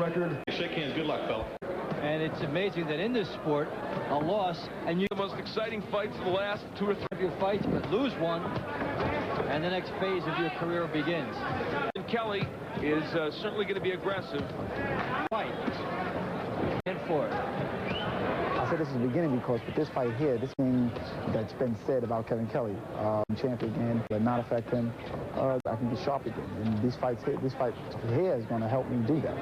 record. Shake hands. Good luck, fella. And it's amazing that in this sport, a loss, and you the most exciting fights of the last 2 or 3 of your fights, but lose one, and the next phase of your career begins. And Kelley is certainly going to be aggressive. Fight. And for it. I said this is the beginning because with this fight here, this thing that's been said about Kevin Kelley, champ again, but not affect him, I can be sharp again. And this fight here is going to help me do that.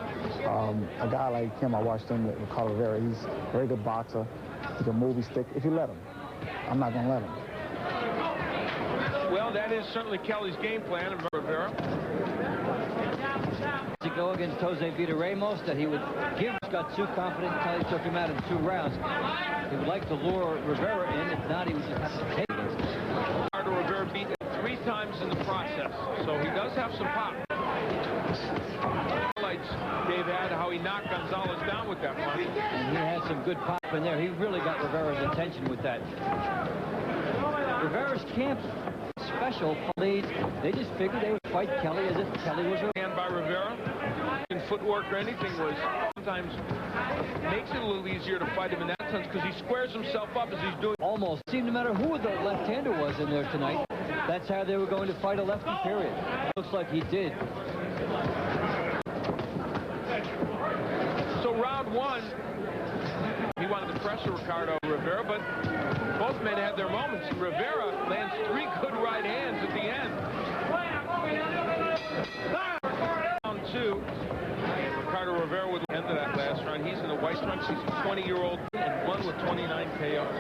A guy like him, I watched him with Ricardo Rivera. He's a very good boxer. He can move his stick if you let him. I'm not going to let him. Well, that is certainly Kelley's game plan of Rivera. To go against Jose Vita Ramos, that he would give, got too confident. Kelley took him out in 2 rounds. He would like to lure Rivera in. If not, he would just have to take it. Ricardo Rivera beat him 3 times in the process, so he does have some pop. Highlights Dave had how he knocked Gonzalez down with that punch. And he had some good pop in there. He really got Rivera's attention with that. Rivera's camp special leads. They just figured they would fight Kelley as if Kelley was a hand by Rivera. And footwork or anything was sometimes makes it a little easier to fight him in that sense because he squares himself up as he's doing. Almost seemed no matter who the left-hander was in there tonight, that's how they were going to fight a lefty, period. Looks like he did. So round 1, he wanted to pressure Ricardo Rivera, but both men had their moments. Rivera lands 3 good right hands at the end. Round 2, Ricardo Rivera would end of that last round. He's in the white stripes. He's a 20-year-old and won with 29 KOs.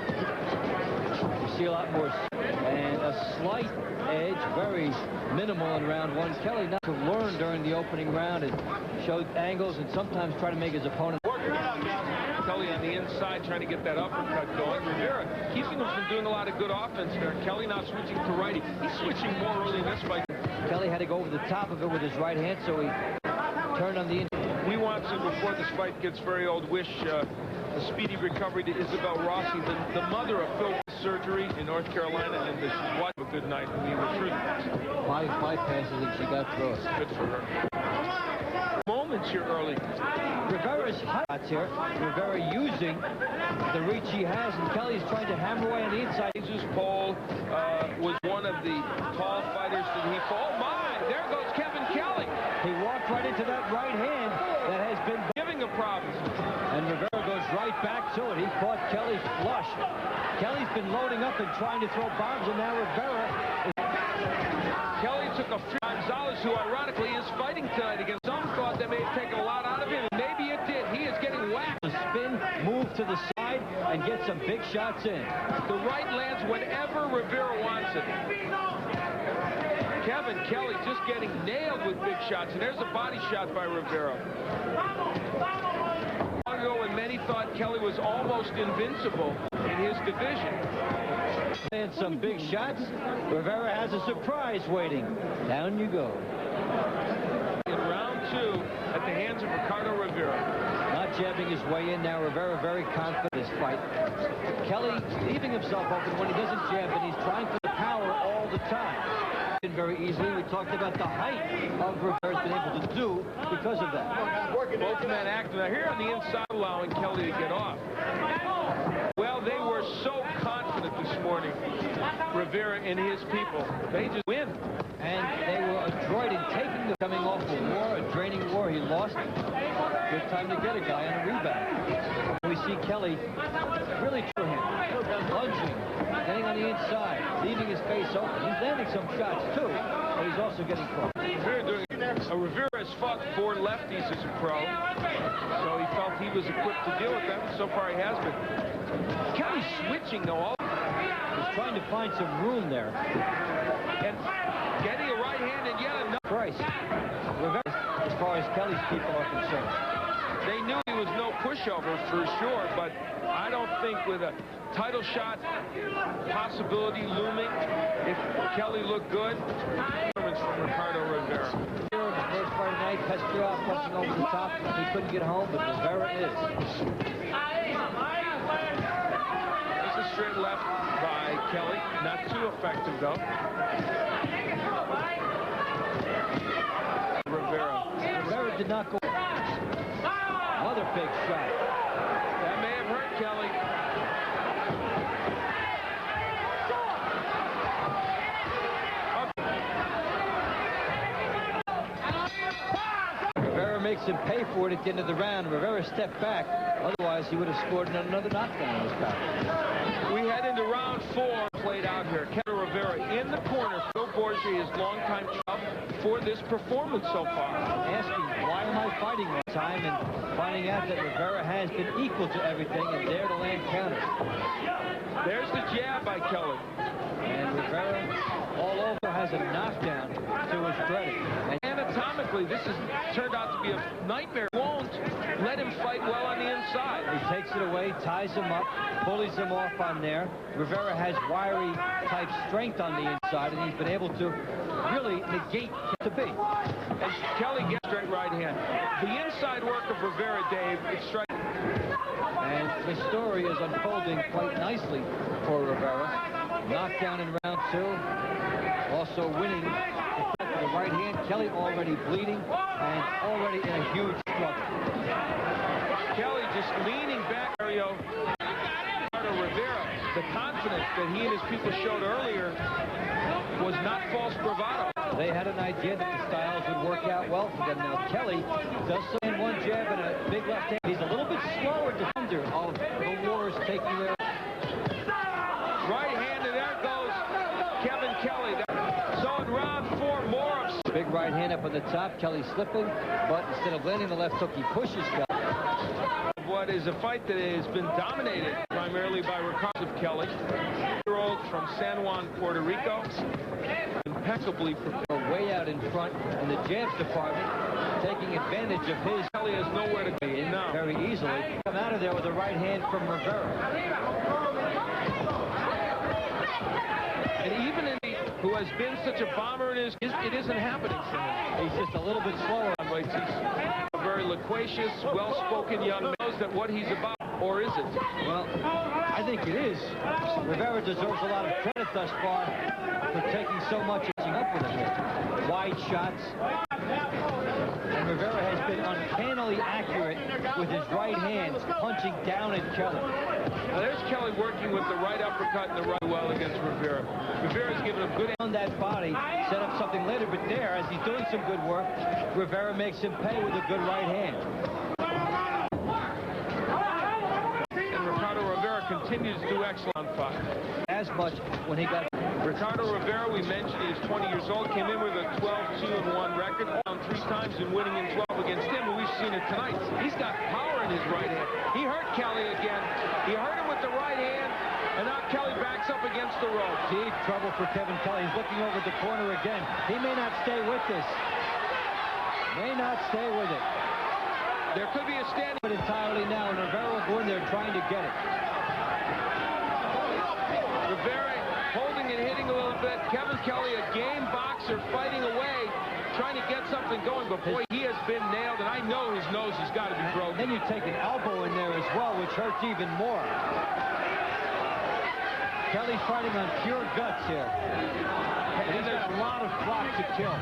You see a lot more, and a slight edge, very minimal in round 1. Kelley not to learn during the opening round and showed angles and sometimes try to make his opponent. Kelley on the inside trying to get that uppercut going. Rivera keeping him from doing a lot of good offense there. Kelley now switching to righty. He's switching more early in this fight. Kelley had to go over the top of it with his right hand, so he turned on the inside. We want to, before this fight gets very old, wish a speedy recovery to Isabel Rossi, the mother of Phil surgery in North Carolina, and she's watching a good night. We were through 5 passes and she got through it. Good for her. Moments here early. Rivera's highlights here. Rivera using the reach he has, and Kelley's trying to hammer away on the inside. Jesus Paul was one of the tall fighters that he fought. Oh my! There goes Kevin Kelley. He walked right into that right hand that has been giving him problems. And Rivera goes right back to it. He caught Kelley flush. Kelley's been loading up and trying to throw bombs, and now Rivera is... Kelley took a Gonzalez, who ironically is fighting tonight against. Some thought that may have taken a lot out of him, and maybe it did. He is getting whacked. Spin, move to the side, and get some big shots in. The right lands whenever Rivera wants it. Kevin Kelley just getting nailed with big shots, and there's a body shot by Rivera. Long ago, when many thought Kelley was almost invincible in his division. And some big shots. Rivera has a surprise waiting. Down you go. In round 2, at the hands of Ricardo Rivera. Not jabbing his way in now. Rivera very confident in this fight. Kelley leaving himself open when he doesn't jab, and he's trying for the power all the time. Very easily. We talked about the height of Rivera's been able to do because of that. Both men acting. Now here on the inside, allowing Kelley to get off. Well, they were so confident this morning, Rivera and his people. They just win. And they were adroit in taking the coming off a war, a draining war. He lost. Good time to get a guy on a rebound. We see Kelley really to him, lunging, getting on the inside, leaving his face open. He's landing some shots too, but he's also getting caught. Rivera has fought 4 lefties as a pro, so he felt he was equipped to deal with them. So far he has been. Kelley switching though. He's trying to find some room there. And getting a right hand and yet another. Price. Rivera, as far as Kelley's people are concerned. They knew he was no pushover for sure, but I don't think with a title shot possibility looming, if Kelley looked good, performance from Ricardo Rivera. Here in the first fight tonight, Pestrov punching over the top. He couldn't get home, but Rivera is. It's a straight left by Kelley. Not too effective, though. Rivera did not go. big shot. That may have hurt Kelley. Rivera makes him pay for it at the end of the round. Rivera stepped back. Otherwise, he would have scored another knockdown in this bout. We head into round 4 played out here. Kelley Rivera in the corner. Phil Borgia, his longtime club, for this performance so far. Asking, why am I fighting one time? And finding out that Rivera has been equal to everything and there to land counters. There's the jab by Kelley. And Rivera all over has a knockdown to his credit. And anatomically, this has turned out to be a nightmare. Won't let him fight well on the inside. He takes it away, ties him up, bullies him off on there. Rivera has wiry type strength on the inside, and he's been able to really negate the beat. As Kelley gets straight right hand. The inside work of Rivera, Dave, it's striking. And the story is unfolding quite nicely for Rivera. Knockdown in round 2. Also winning the right hand. Kelley already bleeding and already in a huge struggle. Kelley just leaning back. Ricardo Rivera, the confidence that he and his people showed earlier was not false bravado. They had an idea that the styles would work out well for them. Now Kelley does some in one jab and a big left hand. He's a little bit slower defender of the wars taking their right hand, and there goes Kevin Kelley. So in round 4, more of big right hand up on the top. Kelley slipping, but instead of landing the left hook, he pushes Kelley. What is a fight that has been dominated primarily by Ricardo Kelley, year-old from San Juan, Puerto Rico, impeccably prepared. Way out in front in the jabs department, taking advantage of his. Kelley has nowhere to go in now. Very easily. Come out of there with a right hand from Rivera. And even in who has been such a bomber in his, it isn't happening for him. He's just a little bit slower. He's a very loquacious, well-spoken young man. Knows that what he's about, or is it? Well, I think it is. Rivera deserves a lot of credit thus far for taking so much up with him here. Wide shots. And Rivera has been uncannily accurate with his right hand, punching down at Kelley. Now there's Kelley working with the right uppercut and the right well against Rivera. Rivera's given him good on that body, set up something later, but there, as he's doing some good work, Rivera makes him pay with a good right hand. And Ricardo Rivera continues to do excellent fight. As much when he got Ricardo Rivera, we mentioned he is 20 years old, came in with a 12-2-1 record, won 3 times and winning in 12 against him, and we've seen it tonight. He's got power in his right hand. He hurt Kelley again. He hurt him with the right hand, and now Kelley backs up against the ropes. Deep trouble for Kevin Kelley. He's looking over the corner again. He may not stay with this. May not stay with it. There could be a standing entirely now, and Rivera will go in there trying to get it. Rivera holding and hitting a little bit. Kevin Kelley, a game boxer, fighting away, trying to get something going. But boy, he has been nailed, and I know his nose has got to be broken. Then you take an elbow in there as well, which hurts even more. Kelley fighting on pure guts here. He's got a lot of clock to kill.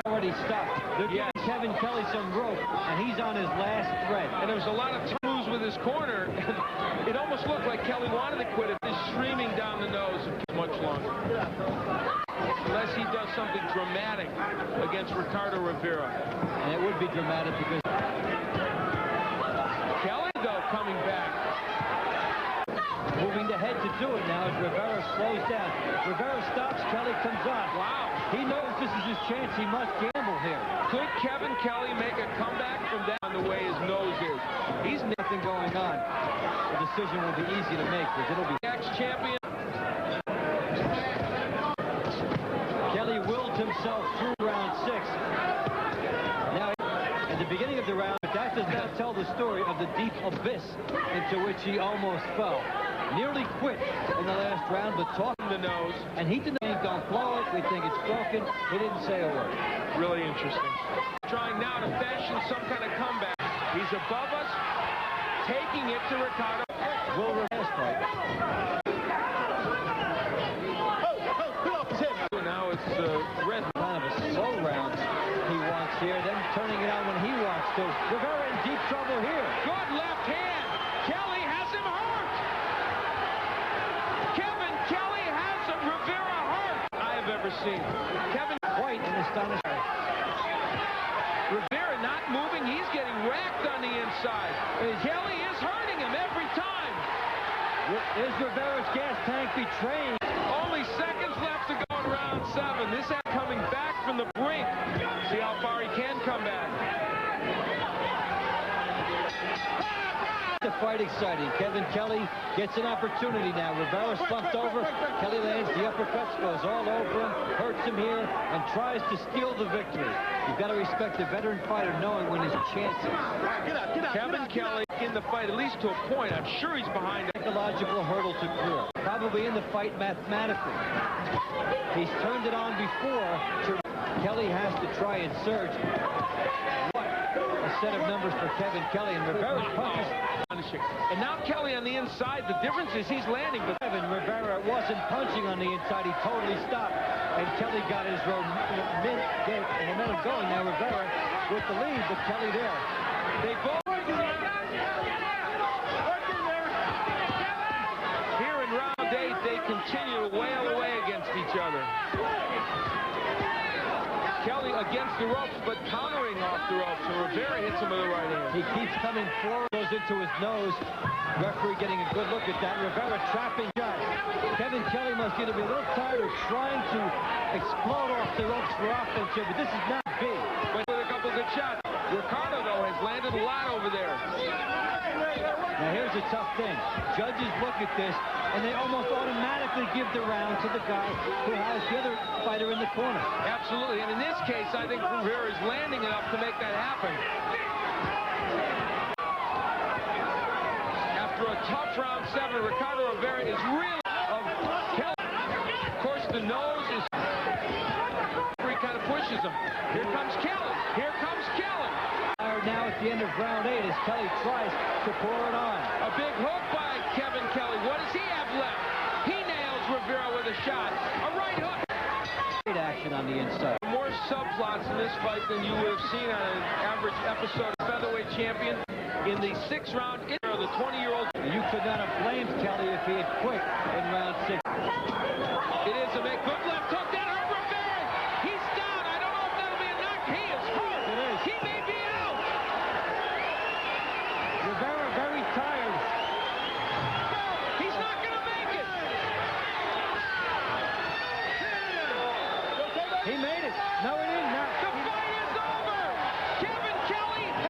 Already stopped. They're giving Kevin Kelley some rope, and he's on his last thread. And there was a lot of moves with his corner. It almost looked like Kelley wanted to quit it. He's streaming down the nose much longer. Unless he does something dramatic against Ricardo Rivera. And it would be dramatic because Kelley, though, coming back. Moving the head to do it now as Rivera slows down. Rivera stops, Kelley comes on. Wow. He knows this is his chance. He must gamble here. Could Kevin Kelley make a comeback from that on the way his nose is? He's nothing going on. The decision will be easy to make because it'll be ex-champion. Kelley willed himself through round 6. Now, at the beginning of the round, that does not tell the story of the deep abyss into which he almost fell. Nearly quit in the last round, but talking the nose. And he didn't don't blow it. We think it's broken. He didn't say a word. Really interesting. Trying now to fashion some kind of comeback. He's above us, taking it to Ricardo. Will Rivera's fight. Now it's red. Kind of a slow round he wants here, then turning it on when he wants to. Rivera in deep trouble here. Good tank betraying. Only seconds left to go in round 7. This is coming back from the brink. See how far he can come back. The fight exciting. Kevin Kelley gets an opportunity now. Rivera slumped over. Kelley lands the uppercuts, goes all over him, hurts him here, and tries to steal the victory. You've got to respect a veteran fighter knowing when his chances. Kevin Kelley in the fight, at least to a point. I'm sure he's behind it. Psychological hurdle to clear. Probably in the fight mathematically. He's turned it on before. Kelley has to try and surge. What a set of numbers for Kevin Kelley, and Rivera's punches. And now Kelley on the inside. The difference is he's landing, but Kevin Rivera wasn't punching on the inside. He totally stopped, and Kelley got his momentum going. Now Rivera with the lead, but Kelley there. they both here in round 8. They continue to wail away against each other. Kelley against the ropes, but countering off the ropes. So Rivera hits him with the right hand. He keeps coming forward, goes into his nose. Referee getting a good look at that. Rivera trapping shots. Kevin Kelley must either be a little tired or trying to explode off the ropes for offense here, but this is not big. But with a couple good shots. Ricardo, though, has landed a lot over there. Now here's the tough thing. Judges look at this, and they almost automatically give the round to the guy who has the other fighter in the corner. Absolutely, and in this case, I think Rivera is landing enough to make that happen. After a tough round 7, Ricardo Rivera is really of Kelley. Of course, the nose is where he kind of pushes him. Here comes Kelley. Here comes Kelley. Now at the end of round 8 as Kelley tries to pour it on. A big hook by Kevin Kelley. What does he have left? He nails Rivera with a shot. A right hook. Great action on the inside. More subplots in this fight than you would have seen on an average episode of Featherweight Champion. In the 6th round, the 20-year-old. You could not have blamed Kelley if he had quit in round 6. It is a good